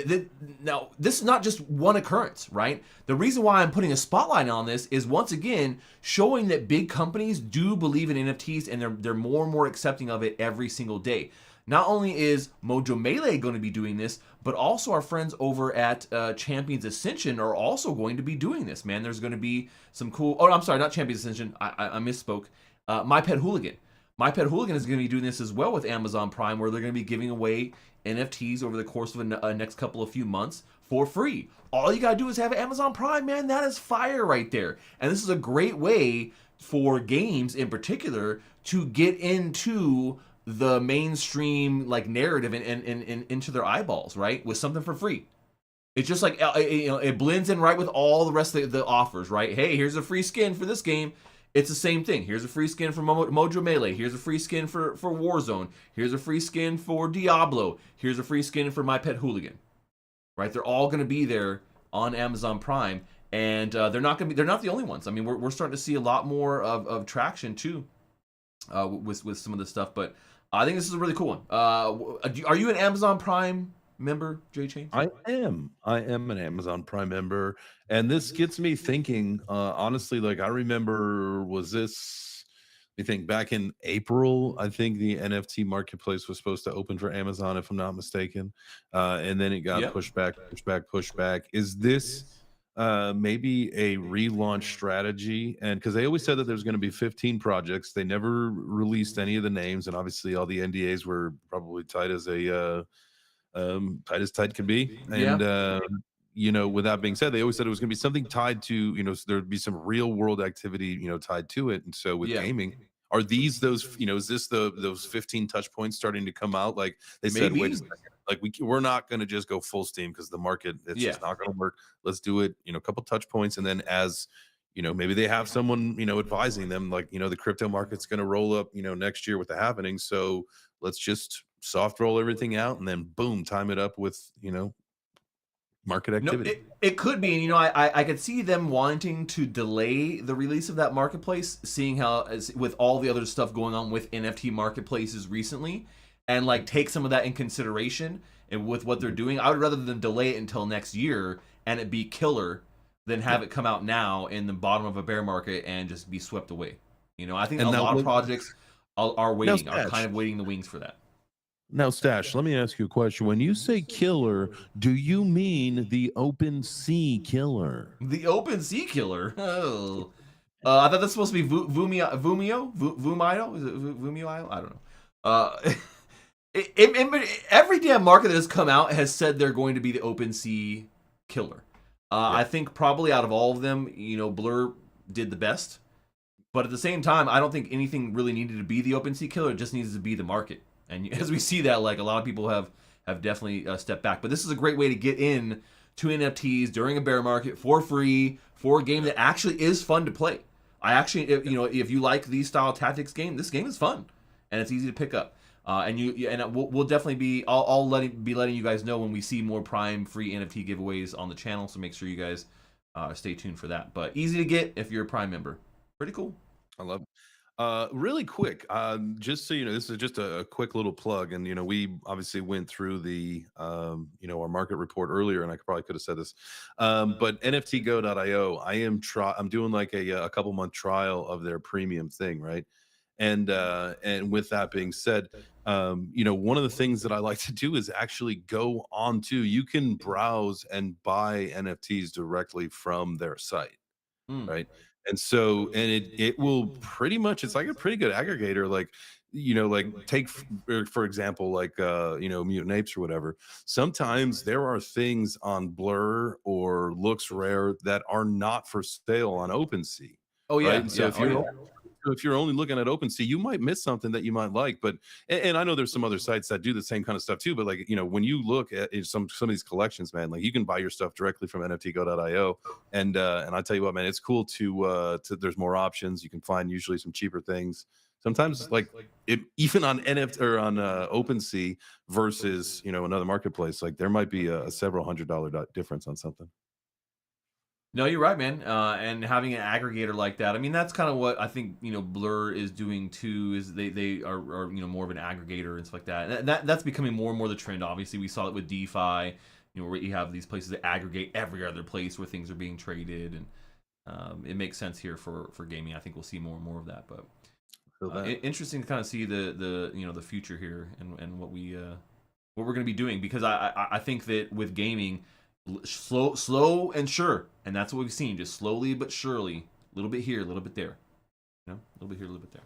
now this is not just one occurrence, right? The reason why I'm putting a spotlight on this is once again showing that big companies do believe in NFTs and they're more and more accepting of it every single day. Not only is Mojo Melee going to be doing this, but also our friends over at Champions Ascension are also going to be doing this, man. There's going to be some cool... Oh, I'm sorry, not Champions Ascension. I misspoke. My Pet Hooligan. My Pet Hooligan is going to be doing this as well with Amazon Prime, where they're going to be giving away NFTs over the course of a next couple of few months for free. All you got to do is have Amazon Prime, man. That is fire right there. And this is a great way for games in particular to get into the mainstream like narrative and into their eyeballs, right? With something for free. It's just like it blends in right with all the rest of the offers, right? Hey, here's a free skin for this game. It's the same thing. Here's a free skin for Mojo Melee. Here's a free skin for Warzone. Here's a free skin for Diablo. Here's a free skin for My Pet Hooligan. Right? They're all going to be there on Amazon Prime, and they're not the only ones. I mean, we're starting to see a lot more of traction too with some of this stuff. But I think this is a really cool one. Are you an Amazon Prime member, JChains? I am an Amazon Prime member, and this gets me thinking. Honestly, like I remember, was this? I think back in April, I think the NFT marketplace was supposed to open for Amazon, if I'm not mistaken, and then it got Yep. pushed back, pushed back, pushed back. Is this maybe a relaunch strategy? And because they always said that there's going to be 15 projects, they never released any of the names, and obviously all the NDAs were probably tight as tight as tight could be. Yeah. And with that being said, they always said it was going to be something tied to, so there'd be some real world activity, tied to it. And so with Yeah. gaming, are these those, is this those 15 touch points starting to come out? Like they said, wait a Maybe. second, like we're not going to just go full steam because the market, it's Yeah. just not going to work. Let's do it, a couple touch points, and then as maybe they have someone advising them, like the crypto market's going to roll up next year with the happening, so let's just soft roll everything out and then boom, time it up with market No, activity. it could be, and I could see them wanting to delay the release of that marketplace, seeing how with all the other stuff going on with NFT marketplaces recently, and like take some of that in consideration. And with what they're doing, I would rather than delay it until next year and it be killer than have Yeah. it come out now in the bottom of a bear market and just be swept away. I think a And now lot of projects are now waiting, are kind stash of waiting the wings for that. now stash let me ask you a question. When you say killer, do you mean the open sea killer? The open sea killer. Oh. I thought that's supposed to be Vumio? Is it Vumio? I don't know. Every damn market that has come out has said they're going to be the open sea killer. I Yeah. think probably out of all of them, Blur did the best. But at the same time, I don't think anything really needed to be the open sea killer. It just needs to be the market. And as we see that, like a lot of people have definitely stepped back. But this is a great way to get in to NFTs during a bear market for free for a game that actually is fun to play. I actually, if you like these style tactics game, this game is fun and it's easy to pick up. And we'll definitely be letting you guys know when we see more Prime free NFT giveaways on the channel. So make sure you guys stay tuned for that. But easy to get if you're a Prime member. Pretty cool. I love it. Really quick, just so you know, this is just a quick little plug, and we obviously went through the our market report earlier, and I probably could have said this, but NFTgo.io, I'm doing like a couple month trial of their premium thing, right? And with that being said, one of the things that I like to do is actually go on to, you can browse and buy NFTs directly from their site, Hmm. right? And so, and it will pretty much, it's like a pretty good aggregator. Like, like take for example, like Mutant Apes or whatever. Sometimes there are things on Blur or Looks Rare that are not for sale on OpenSea, Oh right? yeah, And so yeah, if oh you're yeah. if you're only looking at OpenSea, you might miss something that you might like. But and I know there's some other sites that do the same kind of stuff too. But like, when you look at some of these collections, man, like you can buy your stuff directly from NFTgo.io. And I tell you what, man, it's cool to there's more options. You can find usually some cheaper things. Sometimes like even on NFT or on OpenSea versus another marketplace, like there might be a several $100 difference on something. No, you're right, man. And having an aggregator like that, I mean, that's kind of what I think Blur is doing too. Is they are more of an aggregator and stuff like that. And that's becoming more and more the trend. Obviously, we saw it with DeFi. Where you have these places that aggregate every other place where things are being traded, and it makes sense here for gaming. I think we'll see more and more of that. But Feel that. interesting to kind of see the future here and what we're going to be doing, because I think that with gaming, slow and sure, and that's what we've seen, just slowly but surely, a little bit here, a little bit there, a little bit here, a little bit there.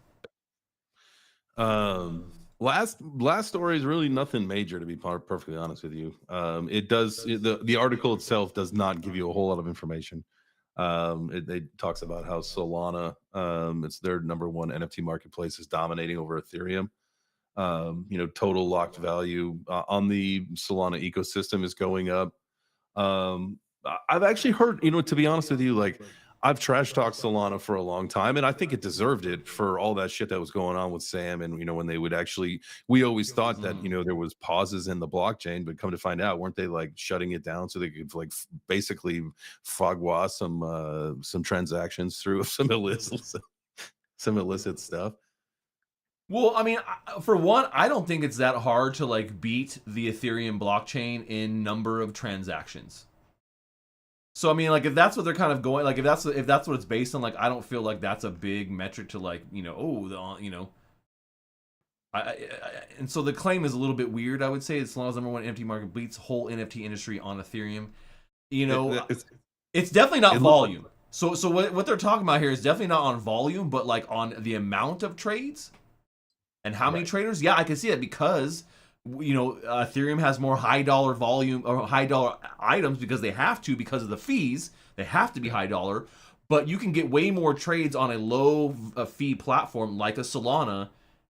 Last story is really nothing major, to be perfectly honest with you. The article itself does not give you a whole lot of information. It talks about how Solana, it's their number one NFT marketplace, is dominating over Ethereum. Total locked value on the Solana ecosystem is going up. I've actually heard, to be honest with you, like I've trash talked Solana for a long time, and I think it deserved it for all that shit that was going on with Sam. And when they would actually, we always thought that Mm. there was pauses in the blockchain, but come to find out, weren't they like shutting it down so they could like basically fogwa some transactions through some illicit stuff. Well, I mean, for one, I don't think it's that hard to like beat the Ethereum blockchain in number of transactions. So I mean, like if that's what they're kind of going, like if that's what it's based on, like I don't feel like that's a big metric to like and so the claim is a little bit weird. I would say as long as number one NFT market beats whole NFT industry on Ethereum, you know, It's, it's definitely not it looks like volume. So what they're talking about here is definitely not on volume, but like on the amount of trades and how many right. traders. Yeah, I can see that because Ethereum has more high dollar volume or high dollar items because they have to, because of the fees. They have to be high dollar, but you can get way more trades on a low fee platform like a Solana,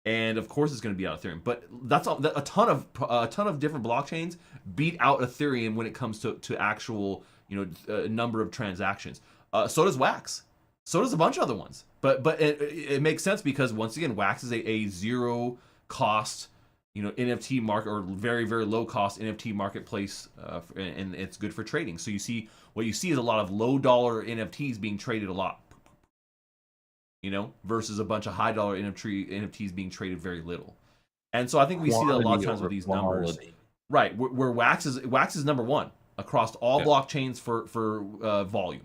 and of course it's going to be out Ethereum. But that's a ton of different blockchains beat out Ethereum when it comes to actual number of transactions. So does Wax. So does a bunch of other ones. But it makes sense because once again, Wax is a zero cost NFT market, or very very low cost NFT marketplace, and it's good for trading. So what you see is a lot of low dollar NFTs being traded a lot, versus a bunch of high dollar NFTs being traded very little. And so I think we see that a lot of Quantity times with over these numbers, quality. right? Where Wax is number one across all Yeah. blockchains for volume.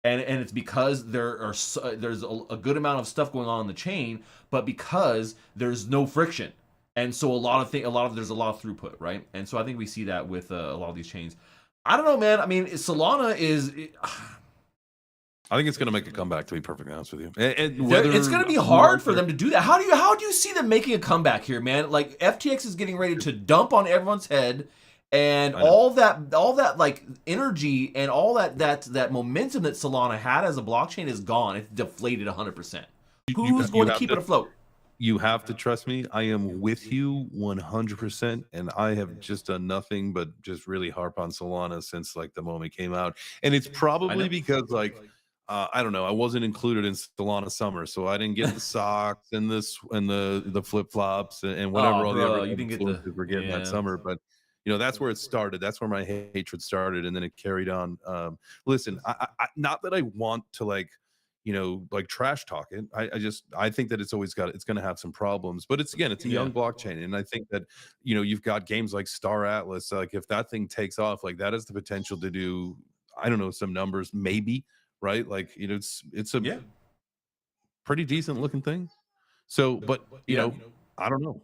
And it's because there's a good amount of stuff going on in the chain, but because there's no friction, and so there's a lot of throughput, right? And so I think we see that with a lot of these chains. I don't know, man. I mean, Solana is I think it's going to make a comeback, to be perfectly honest with you. And whether it's going to be hard for them to do that. How do you see them making a comeback here, man? Like FTX is getting ready to dump on everyone's head, and I know. all that like energy and all that momentum that Solana had as a blockchain is gone. It's deflated 100%. Who's going to have keep to it afloat? you have to trust me. I am with you 100%, and I have just done nothing but just really harp on Solana since like the moment it came out. And it's I probably know. because like I don't know, I wasn't included in Solana summer, so I didn't get the socks and the flip-flops and whatever Oh, all the bro, other you didn't get the influencers were getting that yeah. summer. But that's where it started. That's where my hatred started, and then it carried on. Listen, not that I want to like like trash talk it. I think that it's going to have some problems, but it's a Yeah. young blockchain. And I think that, you've got games like Star Atlas. Like if that thing takes off, like that has the potential to do, I don't know, some numbers, maybe, right? Like, it's a Yeah. pretty decent looking thing. So, but, Yeah. I don't know.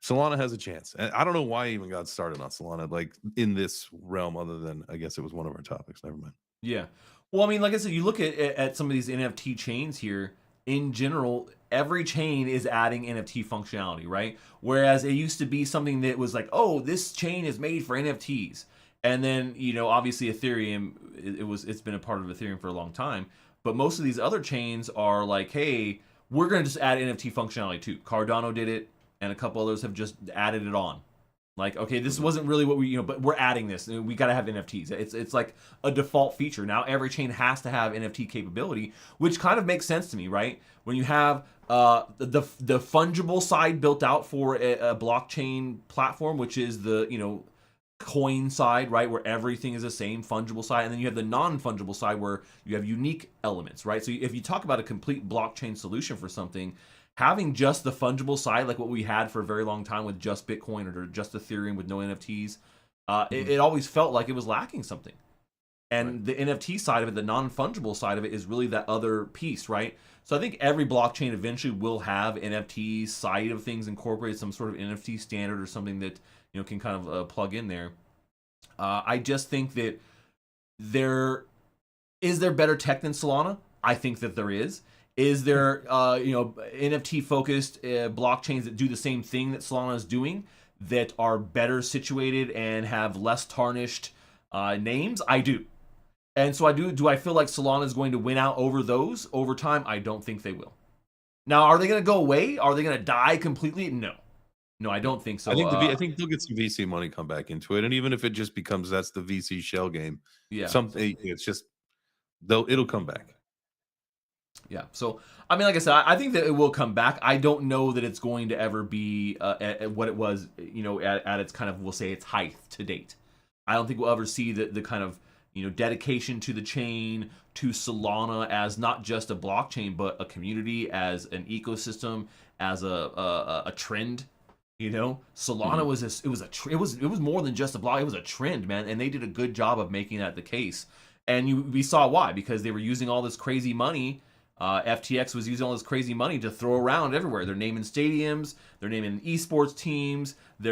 Solana has a chance. And I don't know why I even got started on Solana, like in this realm, other than I guess it was one of our topics. Never mind. Yeah. Well, I mean, like I said, you look at some of these NFT chains here. In general, every chain is adding NFT functionality, right? Whereas it used to be something that was like, oh, this chain is made for NFTs, and then obviously Ethereum, it's been a part of Ethereum for a long time. But most of these other chains are like, hey, we're gonna just add NFT functionality too. Cardano did it, and a couple others have just added it on. Like, okay, this wasn't really what we, but we're adding this. We got to have NFTs. It's like a default feature. Now every chain has to have NFT capability, which kind of makes sense to me, right? When you have the fungible side built out for a blockchain platform, which is the, coin side, right, where everything is the same, fungible side, and then you have the non-fungible side where you have unique elements, right? So if you talk about a complete blockchain solution for something, having just the fungible side, like what we had for a very long time with just Bitcoin or just Ethereum with no NFTs, it always felt like it was lacking something. And the NFT side of it, the non-fungible side of it, is really that other piece, right? So I think every blockchain eventually will have NFT side of things incorporated, some sort of NFT standard or something that can kind of plug in there. I just think that is there better tech than Solana? I think that there is. Is there NFT focused blockchains that do the same thing that Solana is doing that are better situated and have less tarnished names? I do. And so I do. Do I feel like Solana is going to win out over those over time? I don't think they will. Now, are they going to go away? Are they going to die completely? No. No, I don't think so. I think they'll get some VC money come back into it, and even if it just becomes that's the VC shell game, something it's just it'll come back. Yeah. So, I mean, like I said, I think that it will come back. I don't know that it's going to ever be at what it was, at its kind of, we'll say, its height to date. I don't think we'll ever see the kind of, dedication to the chain, to Solana as not just a blockchain, but a community, as an ecosystem, as a trend. Solana was it was more than just a block. It was a trend, man, and they did a good job of making that the case. And we saw why, because they were using all this crazy money. FTX was using all this crazy money to throw around everywhere. They're naming stadiums, they're naming esports teams. They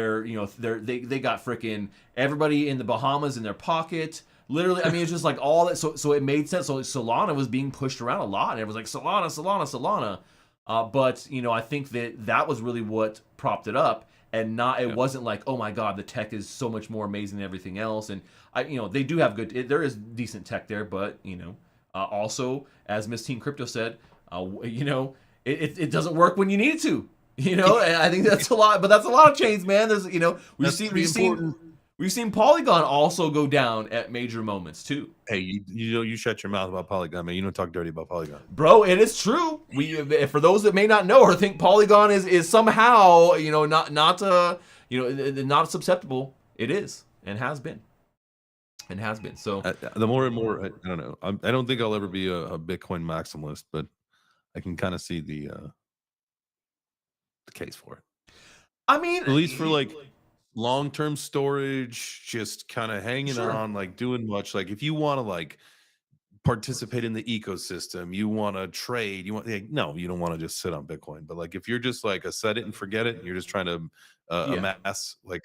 got freaking everybody in the Bahamas in their pocket. Literally, I mean, it's just like all that. So it made sense. So Solana was being pushed around a lot, and everyone's like Solana. But I think that was really what propped it up, and it wasn't like, oh my god, the tech is so much more amazing than everything else. And they do have there is decent tech there, but also, as Miss Teen Crypto said, it doesn't work when you need it to. And I think that's a lot, but that's a lot of chains, man. There's we've seen Polygon also go down at major moments too. Hey, you shut your mouth about Polygon, man. You don't talk dirty about Polygon, bro. It is true. For those that may not know or think Polygon is somehow not susceptible, it is and has been. So the more and more, I don't know. I don't think I'll ever be a Bitcoin maximalist, but I can kind of see the case for it. I mean, at least for like long-term storage, just kind of hanging on, like doing much. Like if you want to like participate in the ecosystem, you want to trade, you don't want to just sit on Bitcoin. But like if you're just like a set it and forget it, and you're just trying to amass like.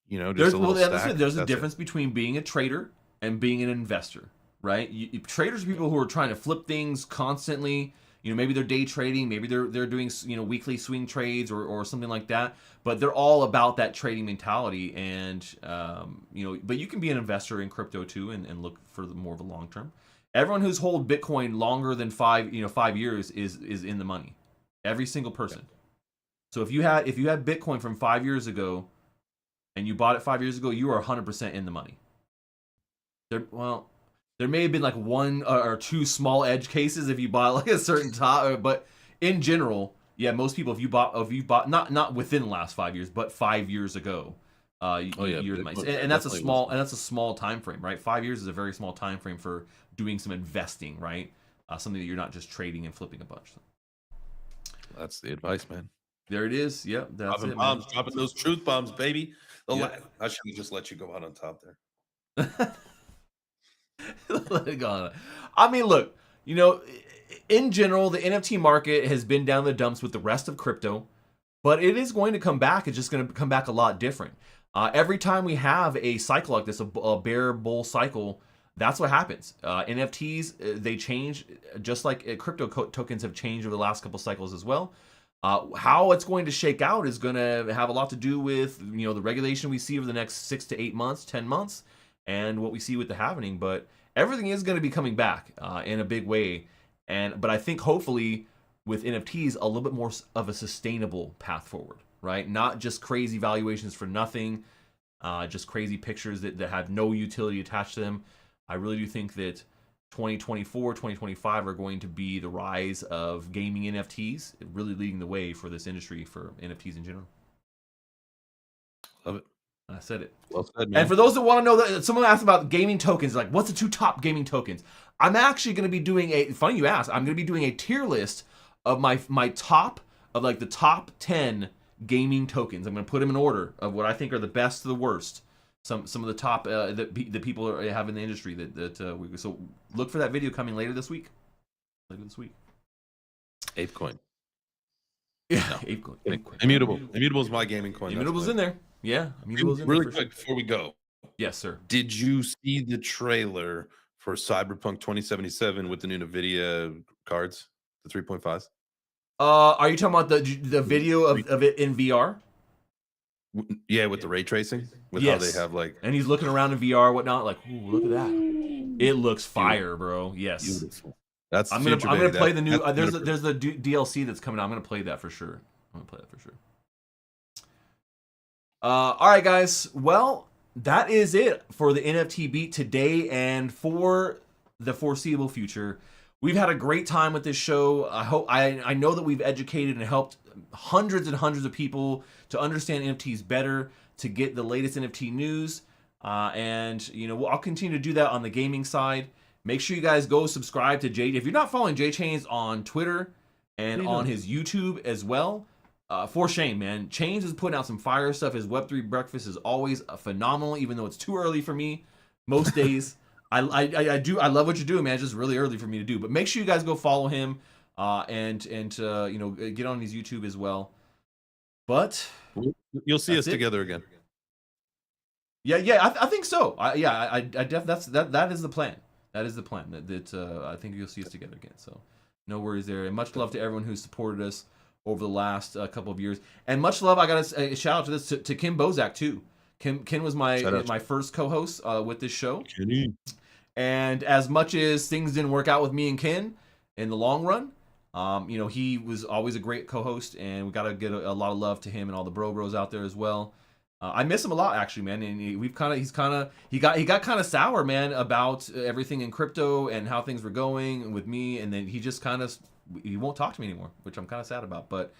There's a difference between being a trader and being an investor, right? Traders are people who are trying to flip things constantly. Maybe they're day trading, maybe they're doing weekly swing trades or something like that. But they're all about that trading mentality, and but you can be an investor in crypto too, and look for more of a long term. Everyone who's hold Bitcoin longer than 5 years is in the money. Every single person. Okay. So if you had Bitcoin from 5 years ago, and you bought it 5 years ago, you are 100% in the money. There may have been like one or two small edge cases if you bought like a certain top, but in general, most people if you bought not within the last 5 years, but 5 years ago, you're the money. And that's a small time frame, right? 5 years is a very small time frame for doing some investing, right? Something that you're not just trading and flipping a bunch. That's the advice, man. There it is. Yep, that's dropping bombs, dropping those truth bombs, baby. I should have just let you go out on top there. Let it go on. I mean, look, in general, the NFT market has been down the dumps with the rest of crypto, but it is going to come back. It's just going to come back a lot different. Every time we have a cycle like this, a bear bull cycle, That's what happens. NFTs, they change just like crypto tokens have changed over the last couple cycles as well. How it's going to shake out is going to have a lot to do with the regulation we see over the next 6 to 8 months, 10 months, and what we see with the happening. But everything is going to be coming back in a big way. But I think hopefully with NFTs a little bit more of a sustainable path forward, right? Not just crazy valuations for nothing, just crazy pictures that have no utility attached to them. I really do think that 2024, 2025 are going to be the rise of gaming NFTs, really leading the way for this industry, for NFTs in general. Love it. I said it. Well said, man. And for those that want to know, that someone asked about gaming tokens, like what's the 2 top gaming tokens? I'm actually going to be doing funny you asked, I'm going to be doing a tier list of my top, of like the top 10 gaming tokens. I'm going to put them in order of what I think are the best to the worst. Some of the top that people have in the industry so look for that video coming later this week. Ape coin. Yeah, No. Ape coin. Immutable. Immutable is my gaming coin. Immutable's in there. Yeah, Immutable's in there. Really quick before we go. Yes, sir. Did you see the trailer for Cyberpunk 2077 with the new NVIDIA cards, the 3.5s? Are you talking about the video of it in VR? Yeah, with the ray tracing, with Yes. how they have like, And he's looking around in VR, whatnot. Like, ooh, look at that! It looks fire, bro. Yes. beautiful. That's I'm future, gonna baby. play the new. That's There's the DLC that's coming out. I'm gonna play that for sure. All right, guys. Well, that is it for the NFT Beat today and for the foreseeable future. We've had a great time with this show. I know that we've educated and helped hundreds and hundreds of people to understand NFTs better, to get the latest NFT news, and I'll continue to do that on the gaming side. Make sure you guys go subscribe to Jay. If you're not following JChains on Twitter and on his YouTube as well, for shame, man. Chains is putting out some fire stuff. His Web3 breakfast is always phenomenal, even though it's too early for me most days. I love what you're doing, man. It's just really early for me to do. But make sure you guys go follow him and get on his YouTube as well. But you'll see us together again. Yeah, I think so. That is the plan. That is the plan. That I think you'll see us together again. So no worries there. And much love to everyone who's supported us over the last couple of years. And much love. I got a shout out to this to Kim Bozak too. Ken was my first co-host with this show. Kenny. And as much as things didn't work out with me and Ken in the long run, he was always a great co-host, and we got to get a lot of love to him and all the bros out there as well. I miss him a lot, actually, man. And he got kind of sour, man, about everything in crypto and how things were going with me, and then he just he won't talk to me anymore, which I'm kind of sad about. But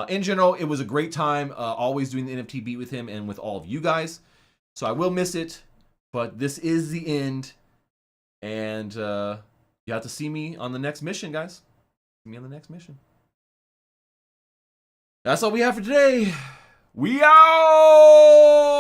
in general, it was a great time, always doing the NFT Beat with him and with all of you guys. So I will miss it, but this is the end. And you have to see me on the next mission, guys. See me on the next mission. That's all we have for today. We out!